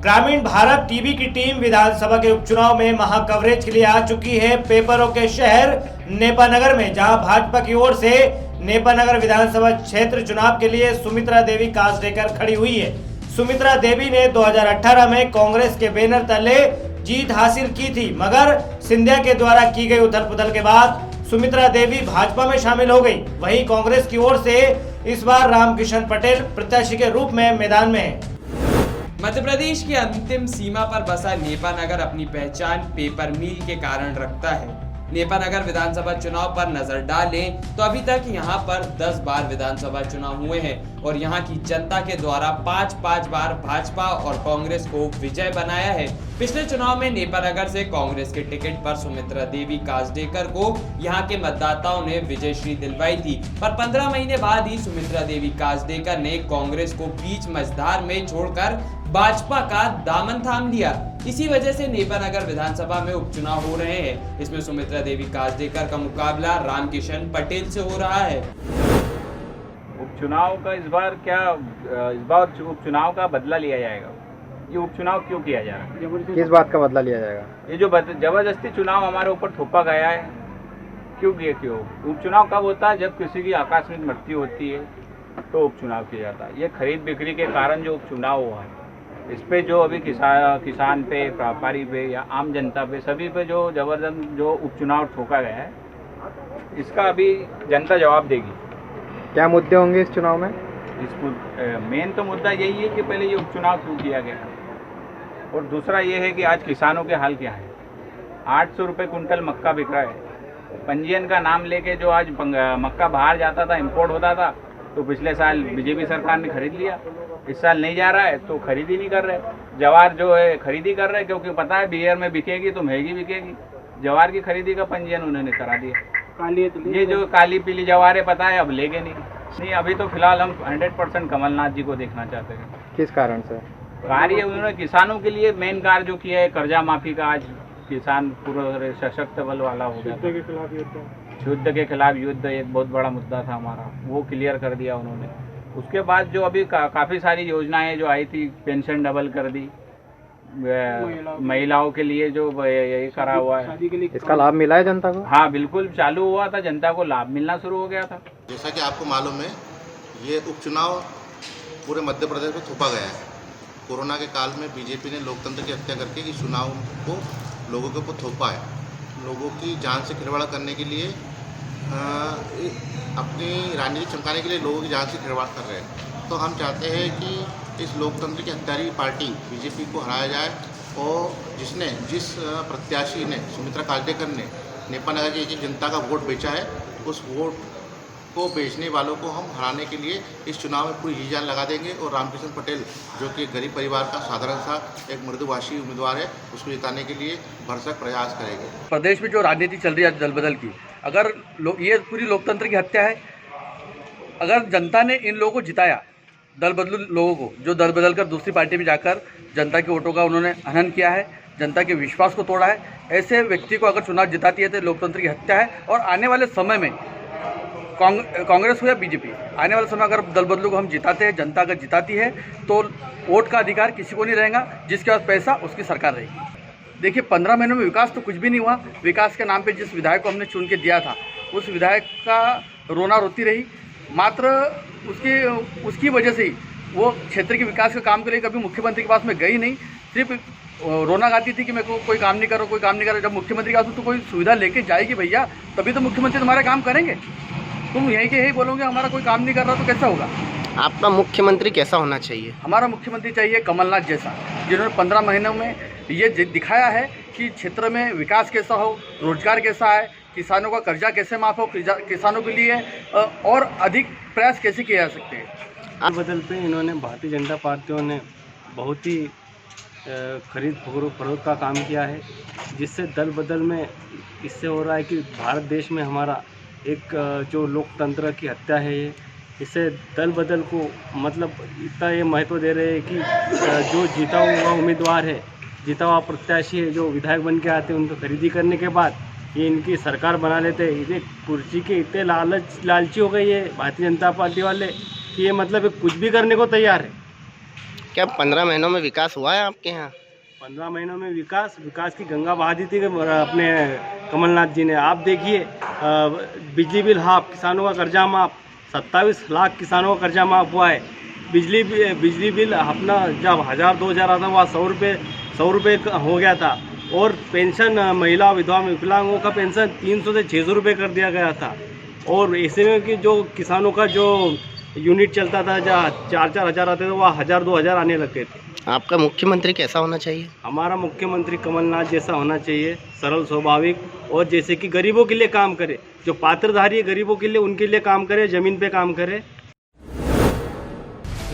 ग्रामीण भारत टीवी की टीम विधानसभा के उपचुनाव में महाकवरेज के लिए आ चुकी है पेपरों के शहर नेपानगर में, जहां भाजपा की ओर से नेपानगर विधानसभा क्षेत्र चुनाव के लिए सुमित्रा देवी कासडेकर खड़ी हुई है। सुमित्रा देवी ने 2018 में कांग्रेस के बैनर तले जीत हासिल की थी, मगर सिंधिया के द्वारा की गई उथल पुथल के बाद सुमित्रा देवी भाजपा में शामिल हो गई। वहीं कांग्रेस की ओर से इस बार रामकिशन पटेल प्रत्याशी के रूप में मैदान में है। मध्य प्रदेश की अंतिम सीमा पर बसा नेपानगर अपनी पहचान पेपर मिल के कारण रखता है। नेपानगर विधानसभा चुनाव पर नजर डालें तो अभी तक यहां पर 10 बार विधानसभा चुनाव हुए हैं और यहां की जनता के द्वारा 5-5 बार भाजपा और कांग्रेस को विजय बनाया है। पिछले चुनाव में नेपानगर से कांग्रेस के टिकट पर सुमित्रा देवी कासडेकर को यहां के मतदाताओं ने विजयश्री दिलवाई थी, पर 15 महीने बाद ही सुमित्रा देवी कासडेकर ने कांग्रेस को बीच मझधार में छोड़कर भाजपा का दामन थाम लिया। इसी वजह से नेपानगर विधानसभा में उपचुनाव हो रहे हैं। इसमें सुमित्रा देवी कासडेकर का मुकाबला रामकिशन पटेल से हो रहा है। उपचुनाव का इस बार उपचुनाव का बदला लिया जाएगा। ये उपचुनाव क्यों किया जा रहा है? किस बात का बदला लिया जाएगा? ये जो जबरदस्ती चुनाव हमारे ऊपर थोपा गया है, क्यों? उपचुनाव कब होता है? जब किसी की आकस्मिक मृत्यु होती है तो उपचुनाव किया जाता है। ये खरीद बिक्री के कारण जो उपचुनाव हुआ है, इस पे जो अभी किसान पे, व्यापारी पे या आम जनता पे, सभी पे जो जबरदस्त जो उपचुनाव ठोका गया है, इसका अभी जनता जवाब देगी। क्या मुद्दे होंगे इस चुनाव में? मेन तो मुद्दा यही है कि पहले ये उपचुनाव क्यों किया गया, और दूसरा ये है कि आज किसानों के हाल क्या है। 800 रुपये कुंटल मक्का बिक रहा है। पंजीयन का नाम लेके जो आज मक्का बाहर जाता था, इम्पोर्ट होता था, तो पिछले साल बीजेपी सरकार ने खरीद लिया। इस साल नहीं जा रहा है तो खरीदी नहीं कर रहे। जवार जो है खरीदी कर रहे, क्योंकि पता है बिहार में बिकेगी तो महंगी बिकेगी। जवार की खरीदी का पंजीयन उन्होंने करा दिया। ये जो काली पीली जवार है, पता है अब लेंगे नहीं। अभी तो फिलहाल हम 100% कमलनाथ जी को देखना चाहते हैं। किस कारण से? कार्य उन्होंने किसानों के लिए मेन कार्य जो किया है, कर्जा माफी का। आज किसान पूरा सशक्त बल वाला हो गया। युद्ध के खिलाफ युद्ध एक बहुत बड़ा मुद्दा था हमारा, वो क्लियर कर दिया उन्होंने। उसके बाद जो अभी काफ़ी सारी योजनाएं जो आई थी, पेंशन डबल कर दी, महिलाओं के लिए जो ये करा हुआ है, इसका लाभ मिला है जनता को? हाँ बिल्कुल, चालू हुआ था, जनता को लाभ मिलना शुरू हो गया था। जैसा कि आपको मालूम है, ये उपचुनाव पूरे मध्य प्रदेश में थोपा गया है। कोरोना के काल में बीजेपी ने लोकतंत्र की हत्या करके इस चुनाव को लोगों के ऊपर थोपा है। लोगों की जान से खिलवाड़ करने के लिए, अपनी राजनीति चमकाने के लिए लोगों की जान से खिलवाड़ कर रहे हैं। तो हम चाहते हैं कि इस लोकतंत्र की हत्यारी पार्टी बीजेपी को हराया जाए, और जिस प्रत्याशी ने, सुमित्रा कासडेकर ने नेपानगर की जनता का वोट बेचा है, उस वोट को बेचने वालों को हम हराने के लिए इस चुनाव में पूरी जी जान लगा देंगे। और रामकिशन पटेल, जो कि गरीब परिवार का साधारण सा एक मृदुभाषी उम्मीदवार है, उसको जिताने के लिए भरसक प्रयास करेंगे। प्रदेश में जो राजनीति चल रही है दल बदल की, अगर ये पूरी लोकतंत्र की हत्या है। अगर जनता ने इन लोगों को जिताया, दल बदलू लोगों को, जो दल बदल कर दूसरी पार्टी में जाकर जनता के वोटों का उन्होंने हनन किया है, जनता के विश्वास को तोड़ा है, ऐसे व्यक्ति को अगर चुनाव जिताती है तो लोकतंत्र की हत्या है। और आने वाले समय में कांग्रेस हो या बीजेपी, आने वाले समय अगर दल बदलू को हम जिताते हैं, जनता अगर जिताती है, तो वोट का अधिकार किसी को नहीं रहेगा। जिसके पास पैसा उसकी सरकार रहेगी। देखिए, 15 महीनों में विकास तो कुछ भी नहीं हुआ। विकास के नाम पे जिस विधायक को हमने चुन के दिया था, उस विधायक का रोना रोती रही। मात्र उसकी वजह से ही वो क्षेत्र के विकास के काम के लिए कभी मुख्यमंत्री के पास में गई नहीं। सिर्फ रोना गाती थी कि मैं कोई काम नहीं कर रहा, कोई काम नहीं कर रहा। जब मुख्यमंत्री के पास तो कोई सुविधा लेके जाएगी भैया, तभी तो मुख्यमंत्री तुम्हारा काम करेंगे। तुम यही के यही बोलोगे हमारा कोई काम नहीं कर रहा, तो कैसा होगा? आपका मुख्यमंत्री कैसा होना चाहिए? हमारा मुख्यमंत्री चाहिए कमलनाथ जैसा, जिन्होंने 15 महीनों में ये दिखाया है कि क्षेत्र में विकास कैसा हो, रोजगार कैसा है, किसानों का कर्जा कैसे माफ हो, किसानों के लिए और अधिक प्रयास कैसे किए जा सकते हैं। बदल पे इन्होंने, भारतीय जनता पार्टियों ने बहुत ही खरीद फरोख्त का काम किया है, जिससे दल बदल में इससे हो रहा है कि भारत देश में हमारा एक जो लोकतंत्र की हत्या है, ये इससे दल बदल को मतलब इतना ये महत्व दे रहे हैं कि जो जीता हुआ उम्मीदवार है, जीता हुआ प्रत्याशी है, जो विधायक बन के आते हैं, उनको खरीदी करने के बाद ये इनकी सरकार बना लेते हैं। इतने कुर्सी के इतने लालची हो गई है भारतीय जनता पार्टी वाले कि ये मतलब कुछ भी करने को तैयार है। क्या 15 महीनों में विकास हुआ है आपके यहाँ? 15 महीनों में विकास की गंगा बहा दी थी अपने कमलनाथ जी ने। आप देखिए, बिजली बिल हाफ, किसानों का कर्जा माफ, 27 लाख किसानों का कर्जा माफ हुआ है। बिजली बिल अपना जब 1000-2000 आता वहाँ 100 रुपये हो गया था। और पेंशन महिला विधवा विकलांगों का पेंशन 300 से 600 रुपये कर दिया गया था। और ऐसे में कि जो किसानों का जो यूनिट चलता था जहाँ 4-4 हज़ार आते थे वहाँ 1000-2 हज़ार आने लग गए थे। आपका मुख्यमंत्री कैसा होना चाहिए? हमारा मुख्यमंत्री कमलनाथ जैसा होना चाहिए, सरल स्वाभाविक, और जैसे कि गरीबों के लिए काम करे, जो पात्रधारी है गरीबों के लिए उनके लिए काम करे, ज़मीन पे काम करे।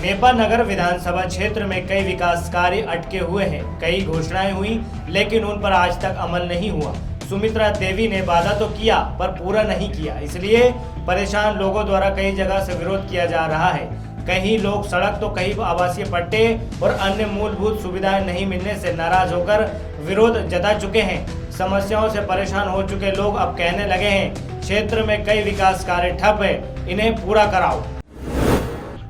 नेपा नगर विधानसभा क्षेत्र में कई विकास कार्य अटके हुए हैं। कई घोषणाएं हुई लेकिन उन पर आज तक अमल नहीं हुआ। सुमित्रा देवी ने वादा तो किया पर पूरा नहीं किया, इसलिए परेशान लोगों द्वारा कई जगह से विरोध किया जा रहा है। कहीं लोग सड़क तो कहीं आवासीय पट्टे और अन्य मूलभूत सुविधाएं नहीं मिलने से नाराज होकर विरोध जता चुके हैं। समस्याओं से परेशान हो चुके लोग अब कहने लगे हैं क्षेत्र में कई विकास कार्य ठप है, इन्हें पूरा कराओ।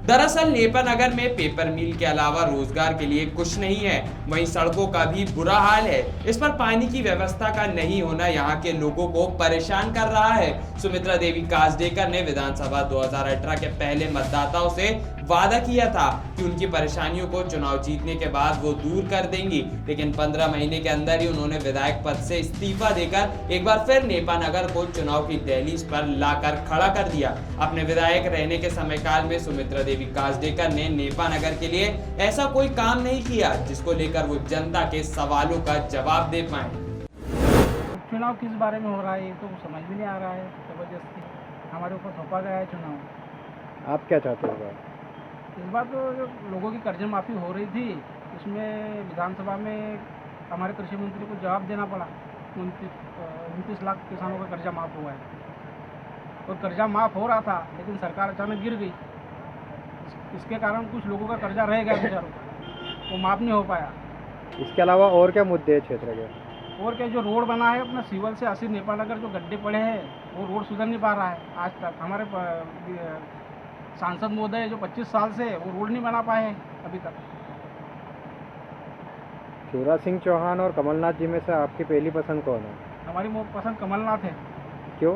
दरअसल नेपा नगर में पेपर मिल के अलावा रोजगार के लिए कुछ नहीं है, वहीं सड़कों का भी बुरा हाल है। इस पर पानी की व्यवस्था का नहीं होना यहाँ के लोगों को परेशान कर रहा है। सुमित्रा देवी काजडेकर ने विधानसभा 2018 के पहले मतदाताओं से वादा किया था कि उनकी परेशानियों को चुनाव जीतने के बाद वो दूर कर देंगी, लेकिन 15 महीने के अंदर ही उन्होंने विधायक पद से इस्तीफा देकर एक बार फिर नेपा नगर को चुनाव की दहलीज पर लाकर खड़ा कर दिया। अपने विधायक रहने के समय काल में सुमित्रा देवी काजडेकर ने नेपा नगर के लिए ऐसा कोई काम नहीं किया जिसको लेकर वो जनता के सवालों का जवाब दे पाए। चुनाव किस बारे में हो रहा है ये तो समझ में नहीं आ रहा है। जबरदस्ती हमारे ऊपर थोपा गया है चुनाव। आप क्या चाहते हो? इस बार तो जो लोगों की कर्ज माफ़ी हो रही थी उसमें विधानसभा में हमारे कृषि मंत्री को जवाब देना पड़ा। 29 लाख किसानों का कर्जा माफ़ हुआ है और कर्जा माफ़ हो रहा था लेकिन सरकार अचानक गिर गई। इसके कारण कुछ लोगों का कर्जा रह गया बेचारों का, वो माफ़ नहीं हो पाया। इसके अलावा और क्या मुद्दे हैं क्षेत्र के? और क्या, जो रोड बना है अपना सिवल से 80 नेपा नगर जो गड्ढे पड़े हैं वो रोड सुधर नहीं पा रहा है आज तक। हमारे सांसद महोदय जो 25 साल से वो रोड नहीं बना पाए अभी तक। शिवराज सिंह चौहान और कमलनाथ जी में से आपकी पहली पसंद कौन है? हमारी पसंद कमलनाथ है। क्यों?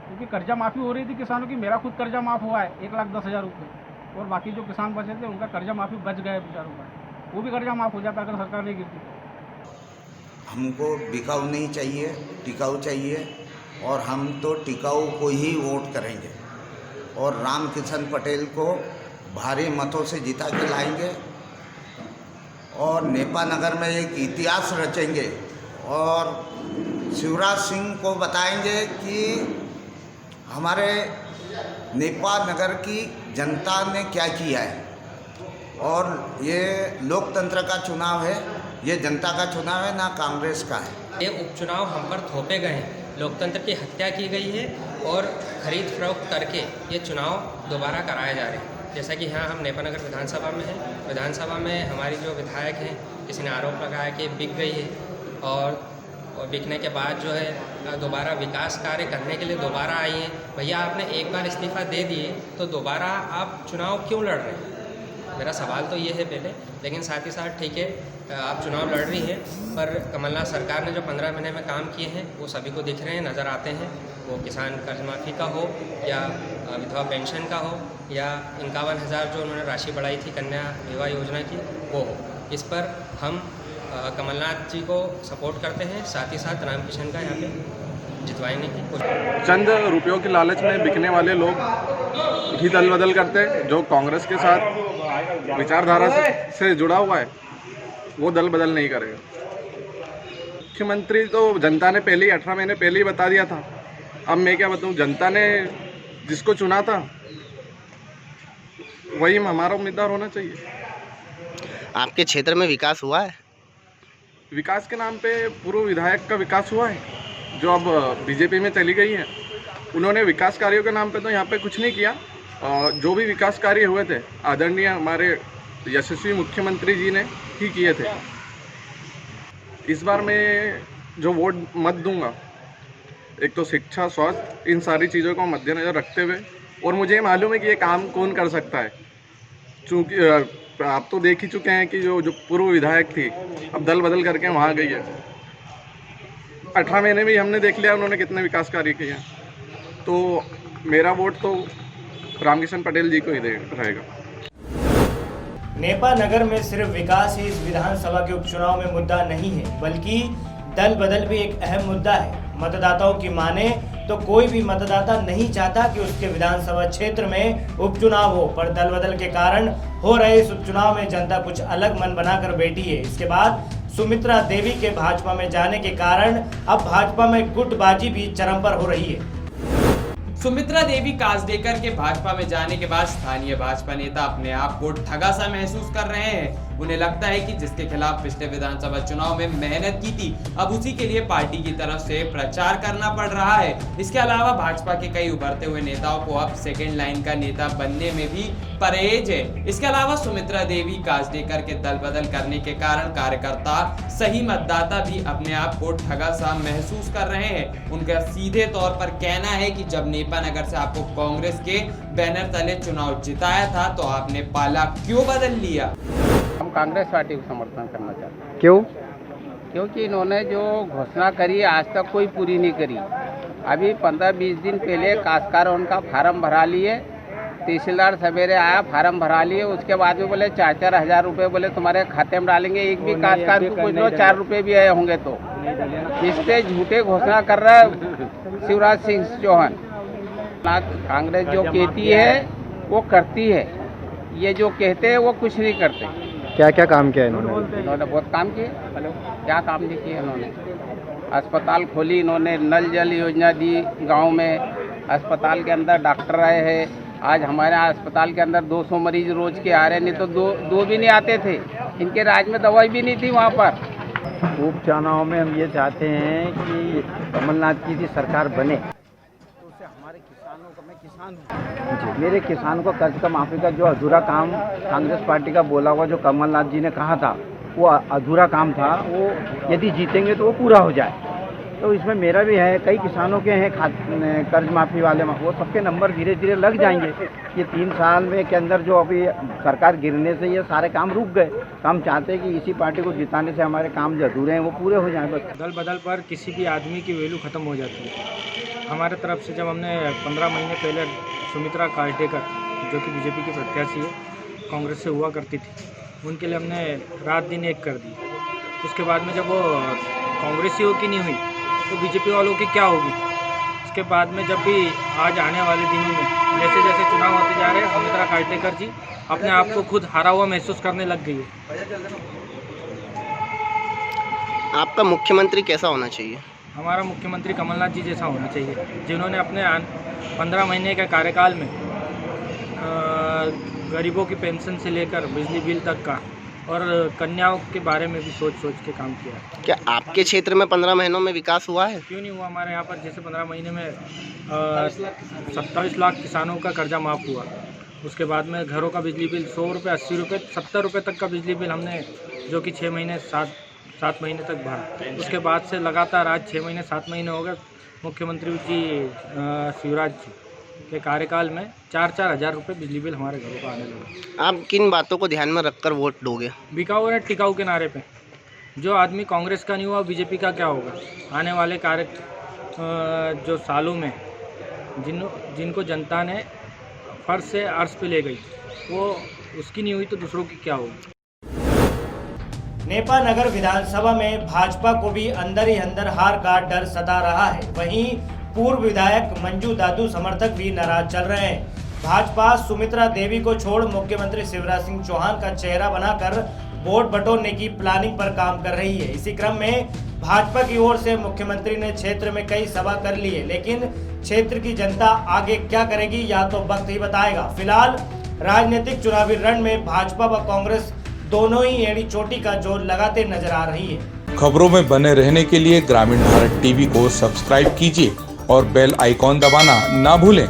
क्योंकि कर्जा माफ़ी हो रही थी किसानों की। मेरा खुद कर्जा माफ़ हुआ है 1,10,000 रुपये और बाकी जो किसान बचे थे उनका कर्जा माफ़ी बच गया बेचारों का। वो भी कर्जा माफ़ हो जाता अगर सरकार नहीं गिरती। हमको बिकाऊ नहीं चाहिए, टिकाऊ चाहिए और हम तो टिकाऊ को ही वोट करेंगे और रामकिशन पटेल को भारी मतों से जिता के लाएंगे और नेपा नगर में एक इतिहास रचेंगे और शिवराज सिंह को बताएंगे कि हमारे नेपा नगर की जनता ने क्या किया है। और ये लोकतंत्र का चुनाव है, ये जनता का चुनाव है, ना कांग्रेस का है। ये उपचुनाव हम पर थोपे गए हैं, लोकतंत्र की हत्या की गई है और खरीद फरोख्त करके ये चुनाव दोबारा कराए जा रहे हैं। जैसा कि यहाँ हम नेपा नगर विधानसभा में हैं, विधानसभा में हमारी जो विधायक हैं किसी ने आरोप लगाया कि बिक गई है और बिकने के बाद जो है दोबारा विकास कार्य करने के लिए दोबारा आई हैं। भैया आपने एक बार इस्तीफ़ा दे दिए तो दोबारा आप चुनाव क्यों लड़ रहे हैं? मेरा सवाल तो ये है पहले, लेकिन साथ ही साथ ठीक है आप चुनाव लड़ रही हैं पर कमलनाथ सरकार ने जो 15 महीने में काम किए हैं वो सभी को दिख रहे हैं, नज़र आते हैं। वो किसान कर्ज माफ़ी का हो या विधवा पेंशन का हो या 51,000 जो उन्होंने राशि बढ़ाई थी कन्या विवाह योजना की वो हो। इस पर हम कमलनाथ जी को सपोर्ट करते हैं, साथ ही साथ रामकिशन का यहाँ पे जितवाने की कोशिश। चंद रुपयों की लालच में बिकने वाले लोग ही दल बदल करते हैं। जो कांग्रेस के साथ विचारधारा से जुड़ा हुआ है वो दल बदल नहीं करेगा। मुख्यमंत्री तो जनता ने पहले ही 18 महीने पहले ही बता दिया था। अब मैं क्या बताऊं, जनता ने जिसको चुना था वही हमारा उम्मीदवार होना चाहिए। आपके क्षेत्र में विकास हुआ है? विकास के नाम पे पूर्व विधायक का विकास हुआ है जो अब बीजेपी में चली गई है। उन्होंने विकास कार्यों के नाम पे तो यहाँ पे कुछ नहीं किया। जो भी विकास कार्य हुए थे आदरणीय हमारे यशस्वी मुख्यमंत्री जी ने ही किए थे। इस बार मैं जो वोट मत दूंगा, एक तो शिक्षा, स्वास्थ्य, इन सारी चीज़ों को मद्देनज़र रखते हुए, और मुझे मालूम है कि ये काम कौन कर सकता है, चूँकि आप तो देख ही चुके हैं कि जो पूर्व विधायक थी अब दल बदल करके वहाँ गई है। 18 महीने में ही हमने देख लिया उन्होंने कितने विकास कार्य किए हैं। तो मेरा वोट तो रामकिशन पटेल जी को ही रहेगा। नेपा नगर में सिर्फ विकास ही इस विधानसभा के उपचुनाव में मुद्दा नहीं है, बल्कि दल बदल भी एक अहम मुद्दा है। मतदाताओं की माने तो कोई भी मतदाता नहीं चाहता कि उसके विधानसभा क्षेत्र में उपचुनाव हो, पर दल बदल के कारण हो रहे इस उपचुनाव में जनता कुछ अलग मन बनाकर बैठी है। इसके बाद सुमित्रा देवी के भाजपा में जाने के कारण अब भाजपा में गुटबाजी भी चरम पर हो रही है। सुमित्रा देवी कासडेकर के भाजपा में जाने के बाद स्थानीय भाजपा नेता अपने आप को ठगा सा महसूस कर रहे हैं। उन्हें लगता है कि जिसके खिलाफ पिछले विधानसभा चुनाव में मेहनत की थी, अब उसी के लिए पार्टी की तरफ से प्रचार करना पड़ रहा है। इसके अलावा भाजपा के कई उभरते हुए नेताओं को अब सेकेंड लाइन का नेता बनने में भी परहेज है। इसके अलावा सुमित्रा देवी कासडेकर के दल बदल करने के कारण कार्यकर्ता, सही मतदाता भी अपने आप को ठगा सा महसूस कर रहे हैं। उनका सीधे तौर पर कहना है कि जब नेपा नगर से आपको कांग्रेस के बैनर तले चुनाव जिताया था तो आपने पाला क्यों बदल लिया? हम कांग्रेस पार्टी को समर्थन करना चाहते हैं। क्यों? क्योंकि इन्होंने जो घोषणा करी आज तक कोई पूरी नहीं करी। अभी 15-20 दिन पहले काश्तकार उनका फार्म भरा लिए, तहसीलदार सवेरे आया फार्म भरा लिए, उसके बाद में बोले 4-4 हज़ार रुपये बोले तुम्हारे खाते में डालेंगे। एक भी काश्तकार को पूछ लो 4 रुपये भी आए होंगे। तो इससे झूठे घोषणा कर रहा है शिवराज सिंह चौहान। कांग्रेस जो कहती है वो करती है, ये जो कहते हैं वो कुछ नहीं करते। क्या क्या काम किया इन्होंने? इन्होंने बहुत काम किए। क्या काम नहीं किए इन्होंने? अस्पताल खोली इन्होंने, नल जल योजना दी गांव में, अस्पताल के अंदर डॉक्टर आए हैं। आज हमारे अस्पताल के अंदर 200 मरीज रोज के आ रहे, नहीं तो दो भी नहीं आते थे। इनके राज में दवाई भी नहीं थी वहाँ पर। उपचुनाव में हम ये चाहते हैं कि कमलनाथ की सरकार बने तो उससे हमारे किसानों को, मैं किसान हूँ, मेरे किसान को कर्ज का माफ़ी का जो अधूरा काम कांग्रेस पार्टी का बोला हुआ जो कमलनाथ जी ने कहा था वो अधूरा काम था, वो यदि जीतेंगे तो वो पूरा हो जाए। तो इसमें मेरा भी है, कई किसानों के हैं कर्ज माफ़ी वाले, वो सबके नंबर धीरे धीरे लग जाएंगे। ये 3 साल में के अंदर जो अभी सरकार गिरने से ये सारे काम रुक गए। तो हम चाहते हैं कि इसी पार्टी को जिताने से हमारे काम जो अधूरे हैं वो पूरे हो जाएं। बस दल बदल पर किसी भी आदमी की वैल्यू ख़त्म हो जाती है। हमारे तरफ से जब हमने 15 महीने पहले सुमित्रा कासडेकर जो कि बीजेपी की प्रत्याशी है, कांग्रेस से हुआ करती थी, उनके लिए हमने रात दिन एक कर दी। उसके बाद में जब वो कांग्रेसियों की नहीं हुई तो बीजेपी वालों की क्या होगी? इसके बाद में जब भी आज आने वाले दिनों में जैसे जैसे चुनाव होते जा रहे हैं, सुमित्रा कासडेकर जी अपने आप को खुद हारा हुआ महसूस करने लग गई है। आपका मुख्यमंत्री कैसा होना चाहिए? हमारा मुख्यमंत्री कमलनाथ जी जैसा होना चाहिए, जिन्होंने अपने 15 महीने के कार्यकाल में गरीबों की पेंशन से लेकर बिजली बिल तक का और कन्याओं के बारे में भी सोच के काम किया। क्या आपके क्षेत्र में 15 महीनों में विकास हुआ है? क्यों नहीं हुआ? हमारे यहाँ पर जैसे 15 महीने में 27 लाख किसानों का कर्जा माफ़ हुआ। उसके बाद में घरों का बिजली बिल 100 रुपये, 80 रुपये, 70 रुपये तक का बिजली बिल हमने, जो कि 6 महीने 7 महीने तक भरा। उसके बाद से लगातार आज 6 महीने 7 महीने हो गए मुख्यमंत्री जी शिवराज जी के कार्यकाल में 4-4 हज़ार रुपये बिजली बिल हमारे घरों का आने लगा। आप किन बातों को ध्यान में रखकर वोट दोगे? बिकाऊ और टिकाऊ के नारे पे जो आदमी कांग्रेस का नहीं हुआ, बीजेपी का क्या होगा? आने वाले जो सालों में जिनको जनता ने फर्श से अर्श पे ले गई, वो उसकी नहीं हुई तो दूसरों की क्या होगी? नेपा नगर विधानसभा में भाजपा को भी अंदर ही अंदर हार का डर सता रहा है। वहीं पूर्व विधायक मंजू दादू समर्थक भी नाराज चल रहे हैं। भाजपा सुमित्रा देवी को छोड़ मुख्यमंत्री शिवराज सिंह चौहान का चेहरा बनाकर वोट बटोरने की प्लानिंग पर काम कर रही है। इसी क्रम में भाजपा की ओर से मुख्यमंत्री ने क्षेत्र में कई सभा कर ली है, लेकिन क्षेत्र की जनता आगे क्या करेगी या तो वक्त ही बताएगा। फिलहाल राजनीतिक चुनावी रण में भाजपा व कांग्रेस दोनों ही एड़ी चोटी का जोर लगाते नजर आ रही है। खबरों में बने रहने के लिए ग्रामीण भारत टीवी को सब्सक्राइब कीजिए और बेल आइकॉन दबाना ना भूलें।